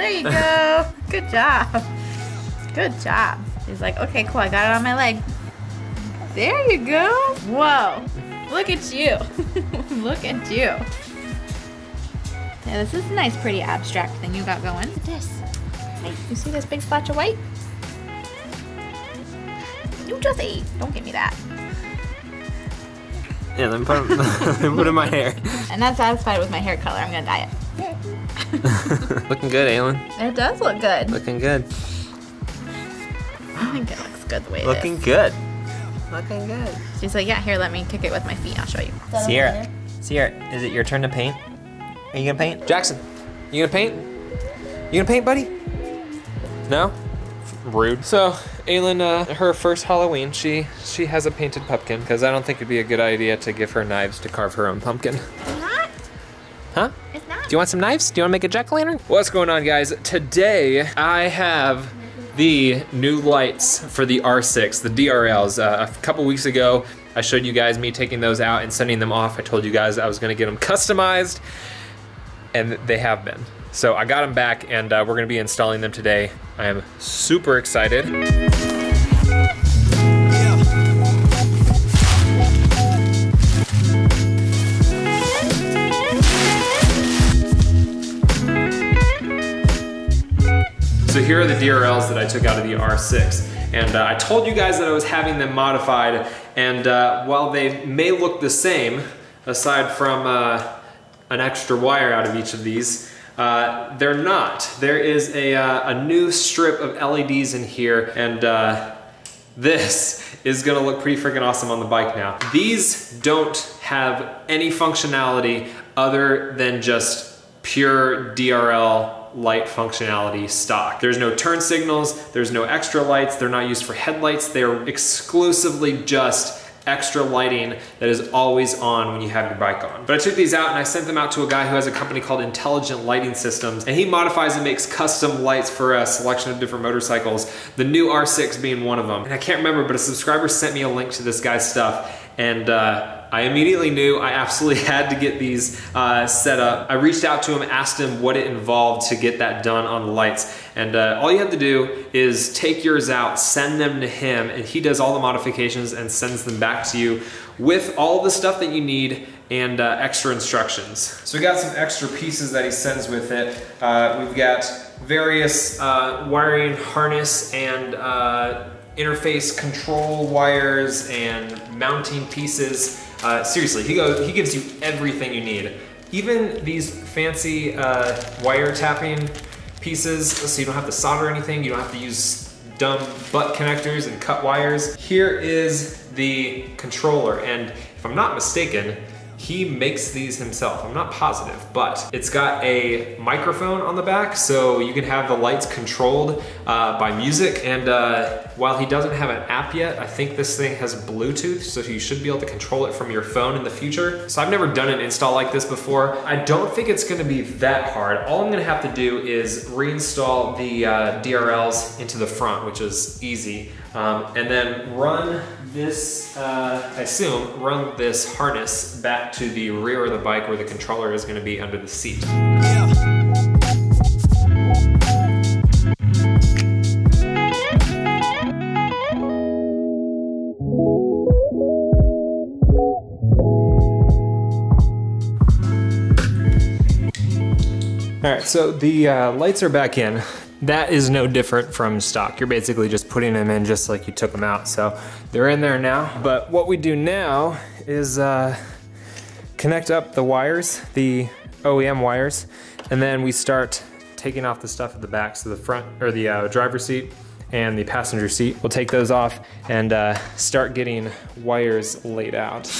there you go. Good job. Good job. He's like, okay, cool, I got it on my leg. There you go. Whoa, look at you. Look at you. Yeah, this is a nice, pretty abstract thing you got going. Look at this. Hey, you see this big splotch of white? You just ate. Don't give me that. Yeah, let me put it in my hair. I'm not satisfied with my hair color. I'm gonna dye it. Looking good, Aylin. It does look good. Looking good. I think it looks good the way it is. Looking good. Looking good. She's like, yeah, here, let me kick it with my feet. I'll show you. Sierra, is it your turn to paint? Are you gonna paint? Jackson, you gonna paint? You gonna paint, buddy? No? Rude. So, Aylin, her first Halloween, she has a painted pumpkin, because I don't think it'd be a good idea to give her knives to carve her own pumpkin. It's not. Huh? It's not. Do you want some knives? Do you want to make a jack-o'-lantern? What's going on, guys? Today, I have the new lights for the R6, the DRLs. A couple weeks ago, I showed you guys me taking those out and sending them off. I told you guys I was gonna get them customized, and they have been. So I got them back, and we're gonna be installing them today. I am super excited. So here are the DRLs that I took out of the R6. And I told you guys that I was having them modified, and while they may look the same, aside from an extra wire out of each of these, they're not. There is a new strip of LEDs in here, and this is gonna look pretty freaking awesome on the bike now. These don't have any functionality other than just pure DRL light functionality stock. There's no turn signals, there's no extra lights, they're not used for headlights, they're exclusively just extra lighting that is always on when you have your bike on. But I took these out and I sent them out to a guy who has a company called Intelligent Lighting Systems, and he modifies and makes custom lights for a selection of different motorcycles, the new R6 being one of them. And I can't remember, but a subscriber sent me a link to this guy's stuff, and I immediately knew I absolutely had to get these set up. I reached out to him, asked him what it involved to get that done on the lights. And all you have to do is take yours out, send them to him, and he does all the modifications and sends them back to you with all the stuff that you need and extra instructions. So we got some extra pieces that he sends with it. We've got various wiring harness and interface control wires and mounting pieces. Seriously, he gives you everything you need. Even these fancy wire tapping pieces, so you don't have to solder anything, you don't have to use dumb butt connectors and cut wires. Here is the controller, and if I'm not mistaken, he makes these himself. I'm not positive, but it's got a microphone on the back, so you can have the lights controlled by music. And while he doesn't have an app yet, I think this thing has Bluetooth, so you should be able to control it from your phone in the future. So I've never done an install like this before. I don't think it's gonna be that hard. All I'm gonna have to do is reinstall the DRLs into the front, which is easy. And then run this, I assume, run this harness back to the rear of the bike where the controller is going to be under the seat. All right, so the lights are back in. That is no different from stock. You're basically just putting them in just like you took them out. So they're in there now. But what we do now is connect up the wires, the OEM wires, and then we start taking off the stuff at the back. So the front, or the driver's seat and the passenger seat. We'll take those off and start getting wires laid out.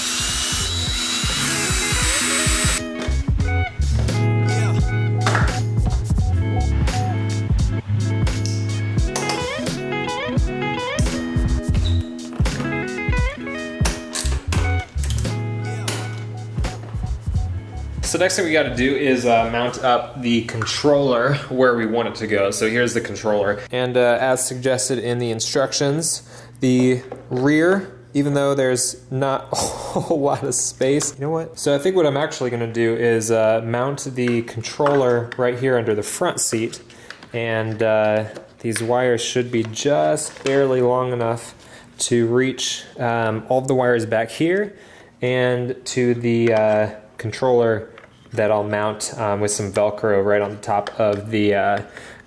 So next thing we got to do is mount up the controller where we want it to go. So here's the controller. And as suggested in the instructions, the rear, even though there's not a whole lot of space, you know what? So I think what I'm actually going to do is mount the controller right here under the front seat. and these wires should be just barely long enough to reach all of the wires back here and to the controller that I'll mount with some Velcro right on the top of the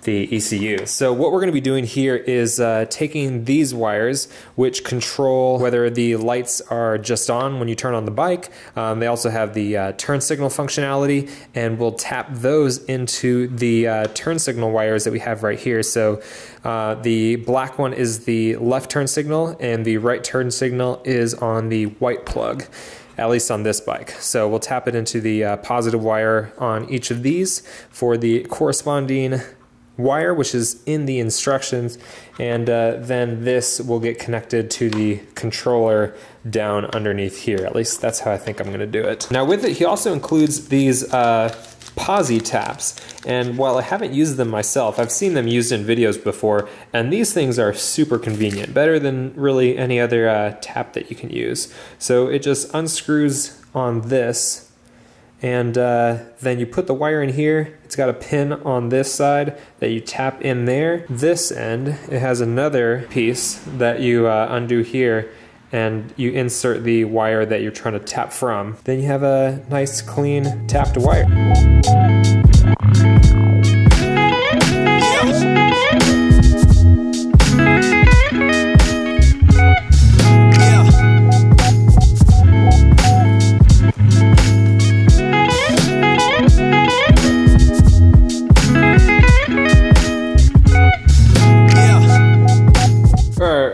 ECU. So what we're going to be doing here is taking these wires, which control whether the lights are just on when you turn on the bike. They also have the turn signal functionality, and we'll tap those into the turn signal wires that we have right here. So the black one is the left turn signal, and the right turn signal is on the white plug, at least on this bike. So we'll tap it into the positive wire on each of these for the corresponding wire, which is in the instructions, and then this will get connected to the controller down underneath here. At least that's how I think I'm going to do it. Now with it, he also includes these posi taps, and while I haven't used them myself, I've seen them used in videos before, and these things are super convenient, better than really any other tap that you can use. So it just unscrews on this, and then you put the wire in here. It's got a pin on this side that you tap in there. This end, it has another piece that you undo here, and you insert the wire that you're trying to tap from. Then you have a nice clean tapped wire.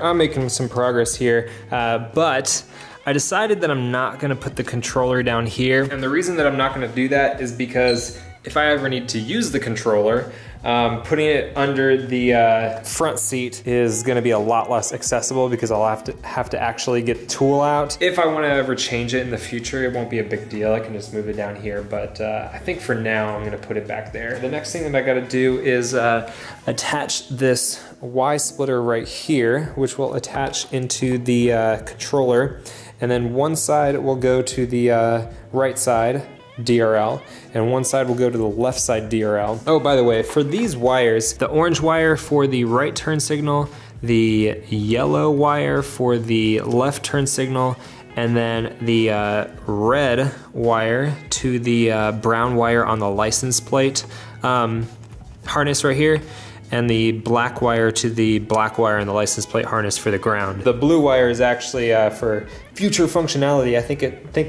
I'm making some progress here, but I decided that I'm not going to put the controller down here. And the reason that I'm not going to do that is because if I ever need to use the controller, putting it under the front seat is going to be a lot less accessible, because I'll have to actually get the tool out. If I want to ever change it in the future, it won't be a big deal. I can just move it down here, but I think for now I'm going to put it back there. The next thing that I got to do is attach this Y splitter right here, which will attach into the controller, and then one side will go to the right side DRL, and one side will go to the left side DRL. Oh, by the way, for these wires, the orange wire for the right turn signal, the yellow wire for the left turn signal, and then the red wire to the brown wire on the license plate harness right here, and the black wire to the black wire on the license plate harness for the ground. The blue wire is actually for future functionality. I think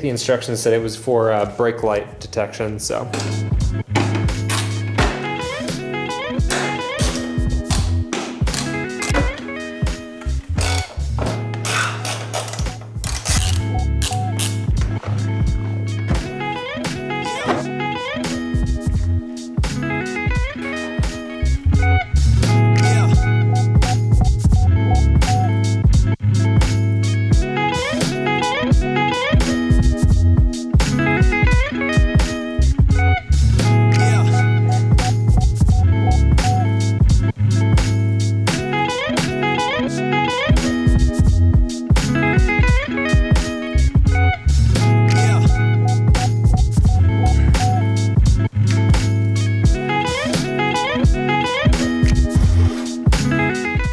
the instructions said it was for brake light detection, so.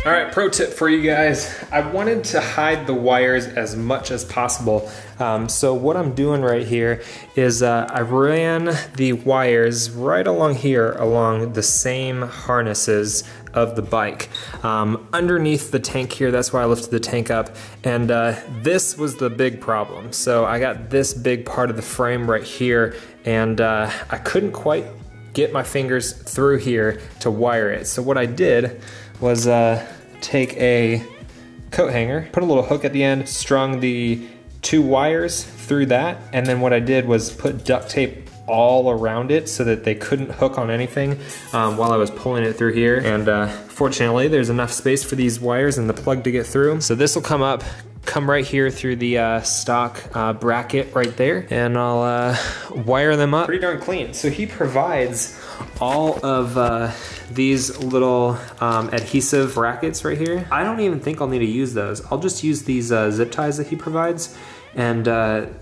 Alright, pro tip for you guys. I wanted to hide the wires as much as possible. So what I'm doing right here is I ran the wires right along here along the same harnesses of the bike. Underneath the tank here, that's why I lifted the tank up, and this was the big problem. So I got this big part of the frame right here, and I couldn't quite get my fingers through here to wire it. So what I did was take a coat hanger, put a little hook at the end, strung the two wires through that, and then what I did was put duct tape all around it so that they couldn't hook on anything while I was pulling it through here. And fortunately, there's enough space for these wires and the plug to get through. So this will come up, come right here through the stock bracket right there, and I'll wire them up pretty darn clean. So he provides all of these little adhesive brackets right here. I don't even think I'll need to use those. I'll just use these zip ties that he provides and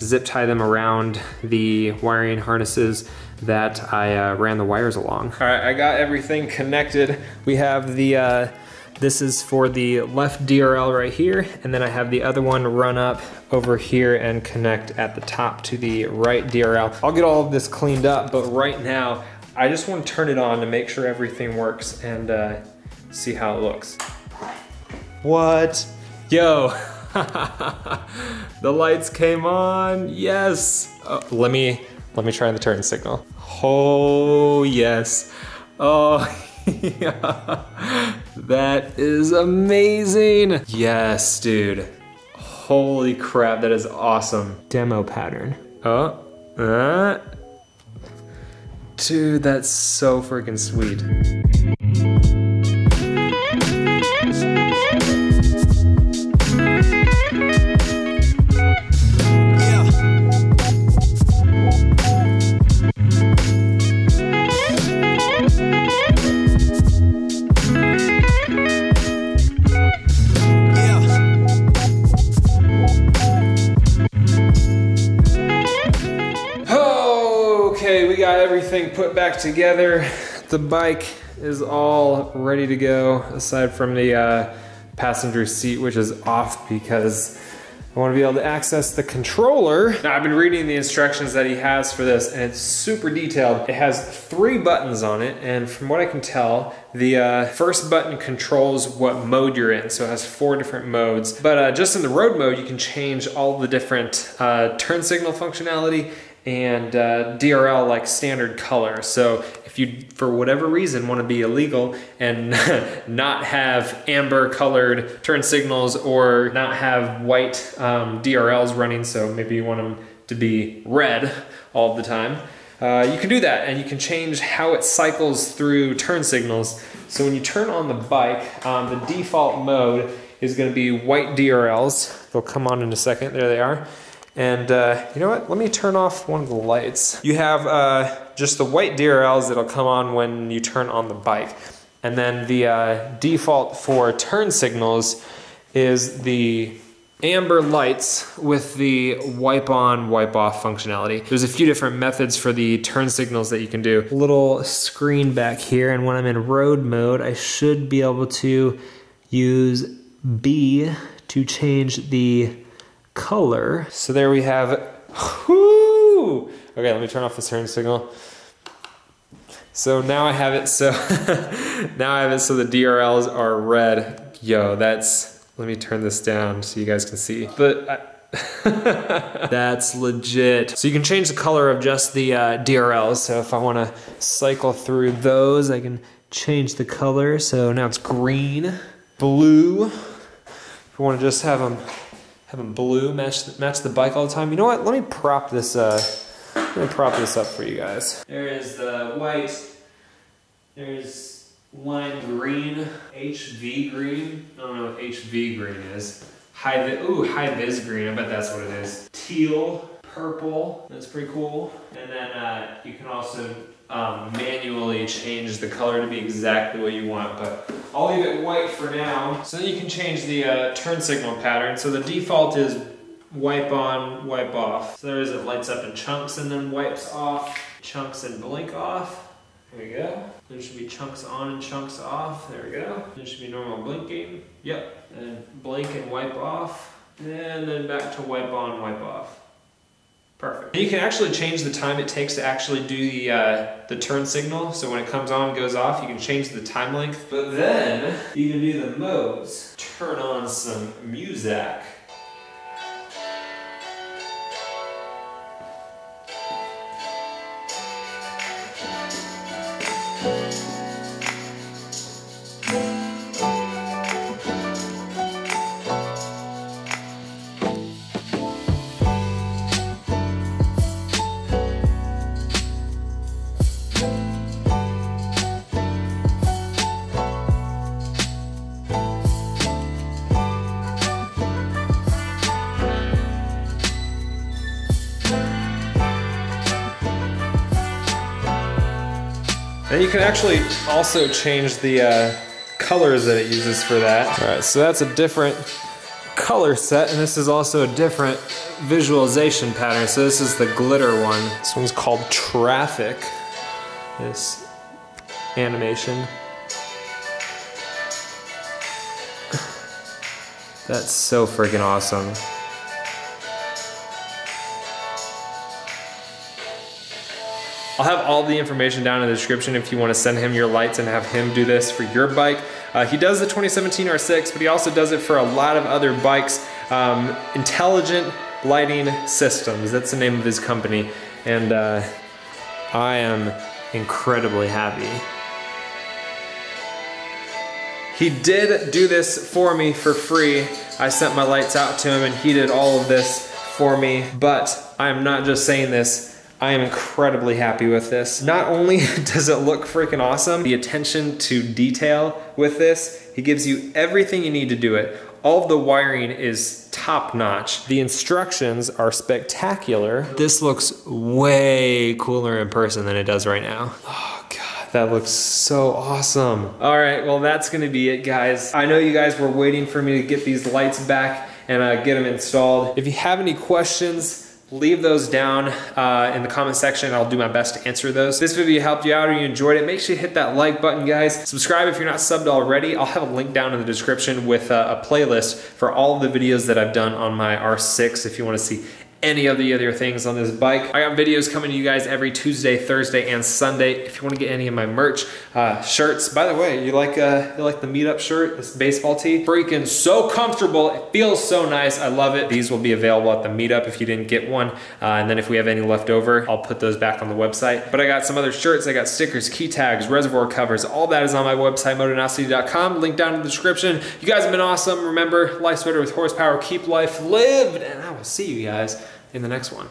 zip tie them around the wiring harnesses that I ran the wires along. All right, I got everything connected. We have the, this is for the left DRL right here, and then I have the other one run up over here and connect at the top to the right DRL. I'll get all of this cleaned up, but right now, I just want to turn it on to make sure everything works and see how it looks. What? Yo, the lights came on, yes. Let me try the turn signal. Oh, yes. Oh, yeah. That is amazing. Yes, dude. Holy crap, that is awesome. Demo pattern. Oh, dude, that's so freaking sweet. Everything put back together. The bike is all ready to go, aside from the passenger seat, which is off because I want to be able to access the controller. Now, I've been reading the instructions that he has for this, and it's super detailed. It has 3 buttons on it, and from what I can tell, the first button controls what mode you're in, so it has 4 different modes. But just in the road mode, you can change all the different turn signal functionality and DRL like standard color. So if you, for whatever reason, want to be illegal and not have amber colored turn signals or not have white DRLs running, so maybe you want them to be red all the time, you can do that, and you can change how it cycles through turn signals. So when you turn on the bike, the default mode is going to be white DRLs. They'll come on in a second. There they are. And you know what? Let me turn off one of the lights. You have just the white DRLs that'll come on when you turn on the bike. And then the default for turn signals is the amber lights with the wipe on, wipe off functionality. There's a few different methods for the turn signals that you can do. A little screen back here, and when I'm in road mode, I should be able to use B to change the color. So there we have it. Whoo! Okay, let me turn off the turn signal. So now I have it so now I have it so the DRLs are red. Yo, that's, let me turn this down so you guys can see. But that's legit. So you can change the color of just the DRLs. So if I want to cycle through those, I can change the color. So now it's green, blue. If I want to just have them blue, match the bike all the time. You know what? Let me prop this up for you guys. There is the white. There's lime green, HV green. I don't know what HV green is. High vis green. I bet that's what it is. Teal, purple. That's pretty cool. And then you can also manually change the color to be exactly what you want, but I'll leave it white for now. So then you can change the turn signal pattern. So the default is wipe on, wipe off. So there is, it lights up in chunks and then wipes off, chunks and blink off. There we go. There should be chunks on and chunks off. There we go. There should be normal blinking. Yep. And blink and wipe off. And then back to wipe on, wipe off. Perfect. And you can actually change the time it takes to actually do the turn signal. So when it comes on, goes off, you can change the time length. But then you can do the modes. Turn on some music. And you can actually also change the colors that it uses for that. All right, so that's a different color set, and this is also a different visualization pattern. So this is the glitter one. This one's called Traffic, this animation. That's so freaking awesome. I'll have all the information down in the description if you want to send him your lights and have him do this for your bike. He does the 2017 R6, but he also does it for a lot of other bikes. Intelligent Lighting Systems, that's the name of his company. And I am incredibly happy. He did do this for me for free. I sent my lights out to him and he did all of this for me, but I am not just saying this. I am incredibly happy with this. Not only does it look freaking awesome, the attention to detail with this, he gives you everything you need to do it. All of the wiring is top notch. The instructions are spectacular. This looks way cooler in person than it does right now. Oh God, that looks so awesome. All right, well that's gonna be it, guys. I know you guys were waiting for me to get these lights back and get them installed. If you have any questions, leave those down in the comment section. I'll do my best to answer those. If this video helped you out or you enjoyed it, make sure you hit that like button, guys. Subscribe if you're not subbed already. I'll have a link down in the description with a playlist for all of the videos that I've done on my R6 if you want to see any of the other things on this bike. I got videos coming to you guys every Tuesday, Thursday, and Sunday. If you want to get any of my merch, shirts. By the way, you like the meetup shirt, this baseball tee? Freaking so comfortable. It feels so nice. I love it. These will be available at the meetup if you didn't get one. And then if we have any left over, I'll put those back on the website. But I got some other shirts. I got stickers, key tags, reservoir covers. All that is on my website, motonosity.com. Link down in the description. You guys have been awesome. Remember, life's better with horsepower. Keep life lived. And I will see you guys in the next one.